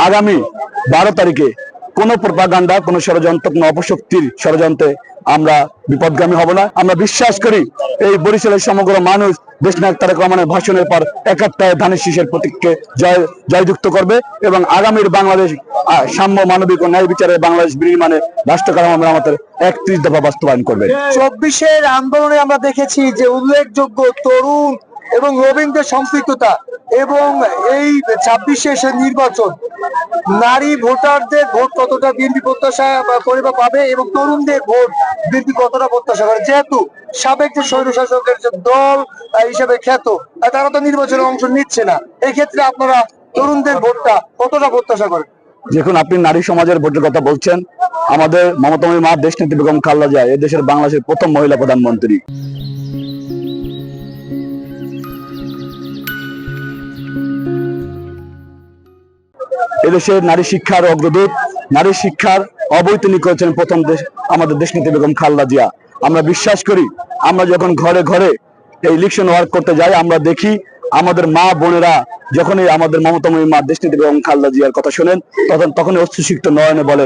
আগামী 12 তারিখে কোনো প্রপাগান্ডা, কোনো ষড়যন্ত্র, কোনো অপশক্তির ষড়যন্ত্রে আমরা বিপদগামী হব না। আমরা বিশ্বাস করি এই বরিশালের সমগ্র মানুষ দেশনায়ক তারেক রহমানের ভাষণের পর একাত্তায় ধানের শীষের প্রতীককে জয়যুক্ত করবে এবং আগামীর বাংলাদেশ সাম্য, মানবিক ও ন্যায় বিচারে বাংলাদেশ বিনির্মাণে রাষ্ট্র কাঠামো আমাদের 31 দফা বাস্তবায়ন করবে। 24-এর আন্দোলনে আমরা দেখেছি যে উল্লেখযোগ্য তরুণ এবং নবীনদের সম্পৃক্ততা, এবং এই 26-এর নির্বাচন নারী ভোটারদের ভোট কতটা বিএনপি প্রত্যাশা করে বা পাবে, এবং তরুণদের ভোট বিএনপি কতটা প্রত্যাশা করে, যেহেতু সাবেক যে স্বৈরশাসকের যে দল হিসেবে খ্যাত তারা তো নির্বাচনে অংশ নিচ্ছে না, এই ক্ষেত্রে আপনারা তরুণদের ভোটটা কতটা প্রত্যাশা করেন? দেখুন, আপনি নারী সমাজের ভোটের কথা বলছেন। আমাদের মমতাময়ী মা দেশনেত্রী বেগম খালেদা জিয়া এদেশের বাংলাদেশের প্রথম মহিলা প্রধানমন্ত্রী। এদেশের নারী শিক্ষার অগ্রদূত, নারী শিক্ষার অবৈতনিক করেছেন প্রথম আমাদের দেশনেত্রী বেগম খালেদা জিয়া। আমরা বিশ্বাস করি, আমরা যখন ঘরে ঘরে এই ইলেকশন ওয়ার্ক করতে যাই, আমরা দেখি আমাদের মা বোনেরা যখনই আমাদের মমতাময়ী মা দেশনেত্রী বেগম খালেদা জিয়ার কথা শোনেন তখনই অশ্রুসিক্ত নয়নে বলে,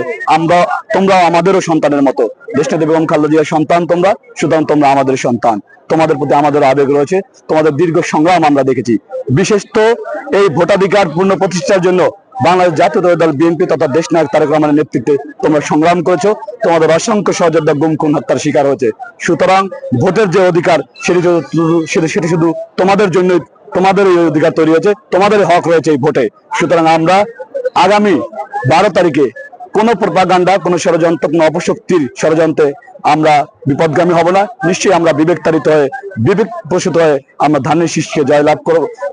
তোমরাও আমাদেরও সন্তানের মতো। দেশনেত্রী বেগম খালেদা জিয়ার সন্তান তোমরা, সুতরাং তোমরা আমাদের সন্তান। তোমাদের প্রতি আমাদের আবেগ রয়েছে, তোমাদের দীর্ঘ সংগ্রাম আমরা দেখেছি। বিশেষ তো এই ভোটাধিকার পূর্ণ প্রতিষ্ঠার জন্য বাংলাদেশ জাতীয়তাবাদী দল বিএনপি তথা দেশনায়ক তারেক রহমানের নেতৃত্বে তোমরা সংগ্রাম করেছো। তোমাদের অসংখ্য সহযোদ্ধা গুম খুন হত্যার শিকার হয়েছে। সুতরাং ভোটের যে অধিকার সেটি শুধু তোমাদের জন্য, তোমাদের এই অধিকার তৈরি হয়েছে, তোমাদের হক রয়েছে এই ভোটে। সুতরাং আমরা আগামী 12 তারিখে কোনো প্রপাগান্ডা, কোনো ষড়যন্ত্র, কোনো অপশক্তির ষড়যন্ত্রে আমরা বিপদগামী হব না। নিশ্চয়ই আমরা বিবেকতাড়িত হয়ে, বিবেক প্রসূত হয়ে আমরা ধানের শীষকে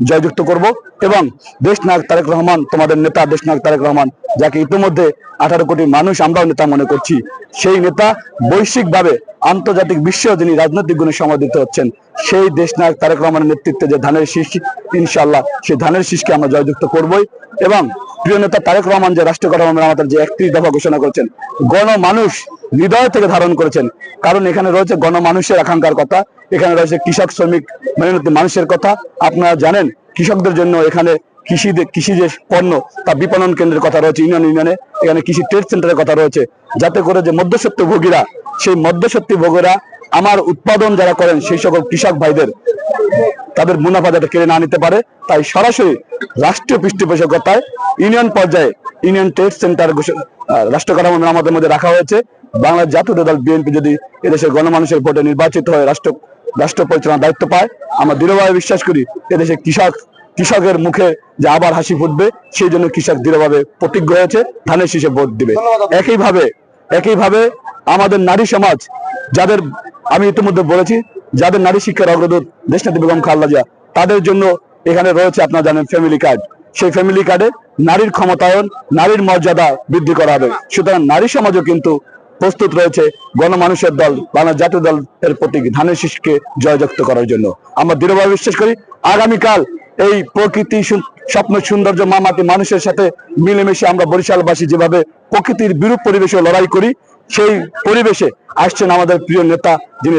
জয়যুক্ত করব এবং দেশনায়ক তারেক রহমান, তোমাদের নেতা দেশনায়ক তারেক রহমান, যাকে ইতিমধ্যে 18 কোটি মানুষ আমরাও নেতা মনে করছি, সেই নেতা বৈশ্বিকভাবে আন্তর্জাতিক বিশ্বেও যিনি রাজনৈতিক গুণে সমাদৃত হচ্ছেন, সেই দেশনায়ক তারেক রহমানের নেতৃত্বে যে ধানের শীষ, ইনশাআল্লাহ সেই ধানের শীষকে আমরা জয়যুক্ত করবই। এবং প্রিয় নেতা তারেক রহমান যে রাষ্ট্র কাঠামো আমাদের যে 31 দফা ঘোষণা করেছেন, গণমানুষ হৃদয় থেকে ধারণ করেছেন। কারণ এখানে রয়েছে গণমানুষের আকাঙ্ক্ষার কথা, এখানে রয়েছে কৃষক, শ্রমিক, মেহনতি মানুষের কথা। আপনারা জানেন কৃষকদের জন্য এখানে কৃষি যে পণ্য তা বিপণন কেন্দ্রের কথা রয়েছে ইউনিয়নে, এখানে কৃষি ট্রেড সেন্টারের কথা রয়েছে, যাতে করে যে মধ্যস্বত্ব ভোগীরা, সেই মধ্যস্বত্ব ভোগীরা আমার উৎপাদন যারা করেন সেই সকল কৃষক ভাইদের তাদের মুনাফা যাতে কেড়ে না নিতে পারে, তাই সরাসরি রাষ্ট্রীয় পৃষ্ঠপোষকতায় ইউনিয়ন পর্যায়ে ইউনিয়ন ট্রেড সেন্টার রাষ্ট্র কাঠামো আমাদের মধ্যে রাখা হয়েছে। বাংলাদেশ জাতীয় দল বিএনপি যদি এদেশের গণমানুষের ভোটে নির্বাচিত হয়ে রাষ্ট্র পরিচালনার দায়িত্ব পায়, আমরা দৃঢ়ভাবে বিশ্বাস করি এদেশে কৃষকের মুখে যে আবার হাসি ফুটবে, সেই জন্য কৃষক দৃঢ়ভাবে প্রতিজ্ঞ হয়েছে ধানের শীষে ভোট দিবে। একইভাবে আমাদের নারী সমাজ, যাদের আমি ইতিমধ্যে বলেছি, যাদের নারী শিক্ষার অগ্রদূত দেশনেত্রী বেগম খালেদা জিয়া, তাদের জন্য এখানে রয়েছে আপনারা জানেন ফ্যামিলি কার্ড। সেই ফ্যামিলি কার্ডে নারীর ক্ষমতায়ন, নারীর মর্যাদা বৃদ্ধি করা হবে। সুতরাং নারী সমাজও কিন্তু প্রস্তুত রয়েছে গণমানুষের দল বাংলাদেশ জাতীয় দল এর প্রতীক ধানের শীষকে জয়যুক্ত করার জন্য। আমরা দৃঢ়ভাবে বিশ্বাস করি আগামীকাল এই প্রকৃতি, স্বপ্ন, সৌন্দর্য, মামাটি মানুষের সাথে মিলেমিশে আমরা বরিশালবাসী যেভাবে প্রকৃতির বিরূপ পরিবেশে লড়াই করি, সেই পরিবেশে আসছেন আমাদের প্রিয় নেতা, যিনি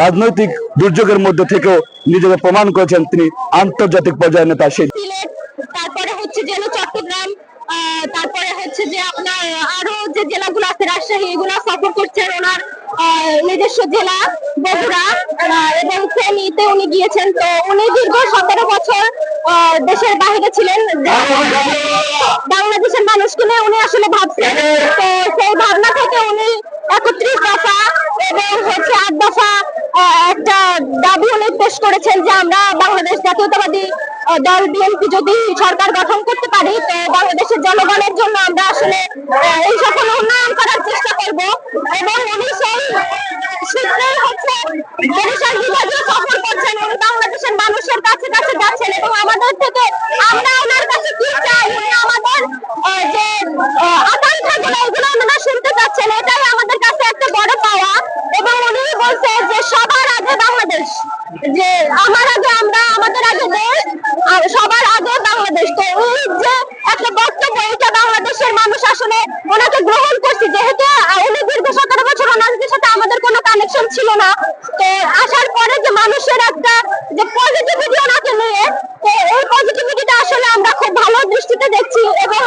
রাজনৈতিক দুর্যোগের মধ্যে থেকেও নিজেকে প্রমাণ করেছেন তিনি আন্তর্জাতিক পর্যায়ের নেতা। সেই তারপরে হচ্ছে যে চট্টগ্রাম, তারপরে হচ্ছে যে আপনার আরো যে জেলাগুলো আছে রাজশাহী, এগুলো সফর করছেন ওনার নিজস্ব জেলা বগুড়া এবং ফেনীতে উনি গিয়েছেন। তো উনি দীর্ঘ 17 বছর দেশের বাইরে ছিলেন, বাংলাদেশের মানুষকে নিয়ে উনি আসলে ভাবছেন। তো সেই ভাবনা থেকে উনি 31 দফা এবং হচ্ছে 8 দফা একটা দাবি উনি পেশ করেছেন যে আমরা বাংলাদেশ জাতীয়তাবাদী দল বিএনপি যদি সরকার গঠন করতে পারি, তো বাংলাদেশের জনগণের জন্য আমরা আসলে এই সকল উন্নয়ন করার চেষ্টা করব। এবং উনি সেই সূত্রেই হচ্ছে বরিশাল বিভাগে সফর করছেন, উনি বাংলাদেশের মানুষের কাছে কাছে যাচ্ছেন এবং আমাদের থেকে আমরা ওনার কাছে কি চাই, উনি আমাদের যে আকাঙ্ক্ষাগুলো এগুলো ওনারা শুনতে চাচ্ছেন, এটাই আমাদের কাছে একটা বড় পাওয়া। এবং উনি বলছে যে সবার আগে বাংলাদেশ, যে আমার আগে আমরা, আমাদের আগে দেশ, আর সবার আগে বাংলাদেশ। তো এই যে একটা বক্তব্য, এটা বাংলাদেশের মানুষ আসলে ওনাকে গ্রহণ করছে, যেহেতু উনি দীর্ঘ 17 বছর ওনাদের সাথে আমাদের কোনো কানেকশন ছিল না। তো আসার পরে যে মানুষের একটা যে পজিটিভিটি ওনাকে নিয়ে, তো এই পজিটিভিটিটা আসলে আমরা খুব ভালো দৃষ্টিতে দেখছি এবং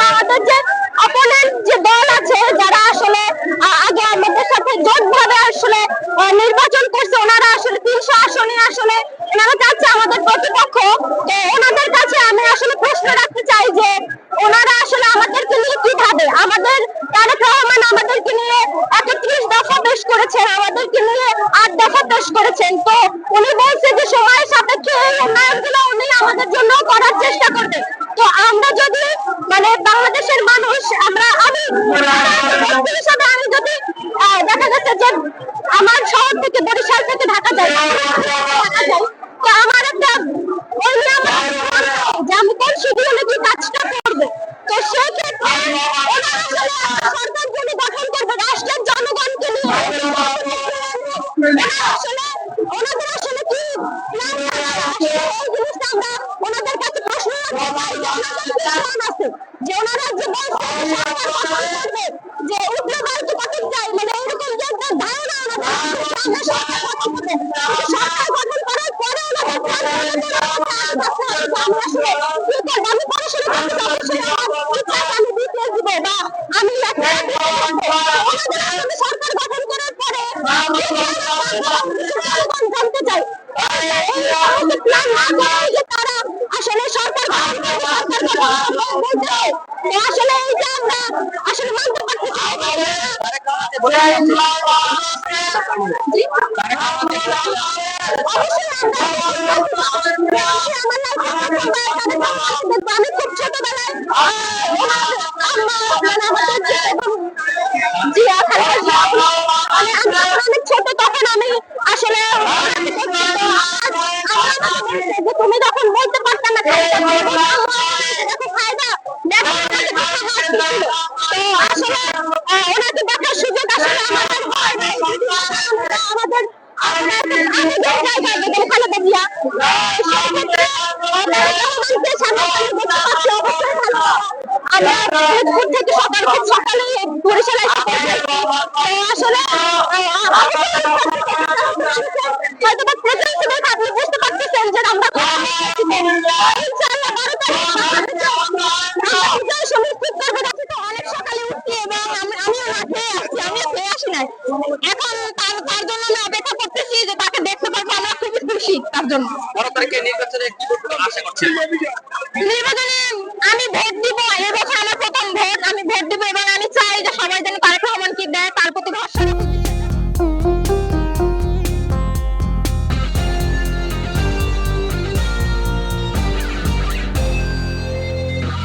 বলছে যে সময়ের সাপেক্ষে এই উন্নয়নগুলো উনি আমাদের জন্য করার চেষ্টা করবে। তো আমরা যদি মানে বাংলাদেশের মানুষ আমি হিসাবে আমি যদি দেখা যাচ্ছে যে আমার শহর থেকে বরিশাল থেকে ঢাকা যাই, তো আমার একটা ওই যে আমি কোন শিডিউলে কি কাজটা করবো। তো সেক্ষেত্রে সরকার যদি গঠন করবে রাষ্ট্রের জনগণকে নিয়ে, আসলে ওনাদের আসলে কি এই জিনিসটা আমরা ওনাদের কাছে প্রশ্ন আছে যে ওনারা যে বলছে যে উগ্রবাদ কত চাই, মানে এরকম যে একটা ধারণা ওনাদের সরকার গঠন করার পরে আমি পড়াশোনা করতে আমি বিসিএস দিব বা আমি সরকার গঠন করার পরে জানতে চাই প্ল্যান না করে যে তারা আসলে সরকার আসলে এই যে আমরা আসলে মানতে পারছি আমি খুব ছোটবেলায় অনেক ছোট, তখন আমি আসলে তুমি তখন বলতে পারতাম না তো আসলে ওনাকে দেখার সুযোগ আসলে সকালে বরিশালে আসলে আপনি বুঝতে পারতেছেন যে আমরা অনেক সকালে উঠছি এবং আমিও না খেয়ে আসছি, আমিও খেয়ে আসি নাই। এখন তার জন্য আমি অপেক্ষা করতেছি যে তাকে দেখতে পারবো, আমরা খুবই খুশি তার জন্য। নির্বাচনে আমি ভোট দিব, এবছর আমার প্রথম ভোট, আমি ভোট দিব এবং আমি চাই যে সবাই যেন তারেক রহমানকে দেয়, তার প্রতি ভরসা